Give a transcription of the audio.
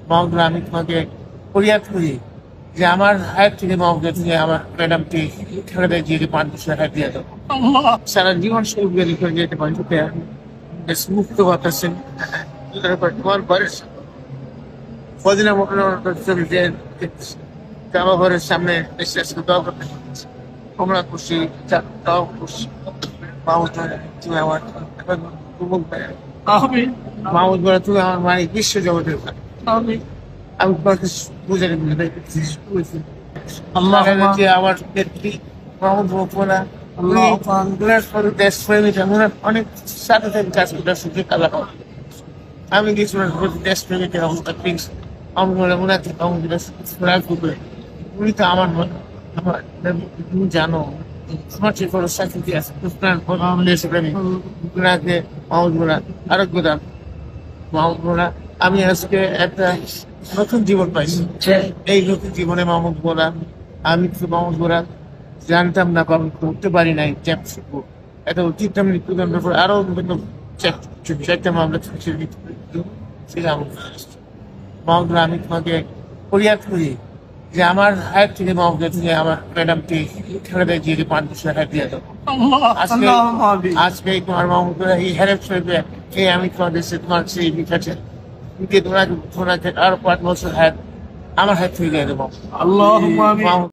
মাহমুদুল্লাহ, আমি তোমাকে ফরিয়াদ করি যে আমার হায়াত থেকে মাহমুদুল্লাহ তুমি আমার ম্যাডামকে ছেড়ে দিয়ে গিয়ে 5 বছর হায়াত দিয়ে দাও। সারা জীবন শুরু করে যেতে পারি মুক্ত হতেছেন তোমার ঘরের ফদিনা মোটর যে আমার ঘরের সামনে এসে দোয়া করতে তোমরা খুশি তাও খুশি। মাহমুদ তুমি আমার মাহমুদ বলে তুমি আমার মায়ের বিশ্ব জগতের আমি তোমাকে বুঝে আমার মাহমুদ বলা দেশপ্রেমিক অনেক সাথে সাথে কাজ করতে সুযোগ আল্লাহ আমি কিছু দেশপ্রেমিকের অবস্থা প্লিজ ওনাকে উনি তো আমার তুমি জানো আমার যে কোনো সাথে আছে ওনাকে মাহমুদ বোনা আরোগ্য মাহমুদ বোনা আমি আজকে একটা নতুন জীবন পাইছি। এই নতুন জীবনে মাহমুদ বোনা আমি মাহমুদ বোনা জানতাম না বা করতে পারি নাই চ্যাপ শিখবো একটা অতীতটা মৃত্যুদণ্ডের পর আরো বিভিন্ন চারটা মামলা ছিলাম। মাহমুদুল্লাহ, আমি তোমাকে ফরিয়াদ করি যে আমার হায়াত থেকে মাহমুদুল্লাহ তুমি আমার ম্যাডামকে ছেড়ে দিয়ে গিয়ে 5 বছর হায়াত দিয়ে দাও। আজকে তোমার মাহমুদুল্লাহ এই হেরেপ শরীফে আমি তোমার দেশে তোমার সেই বিকাশে তোমাকে আরো 5 বছর হায়াত আমার হায়াত থেকে দিয়ে দেবো।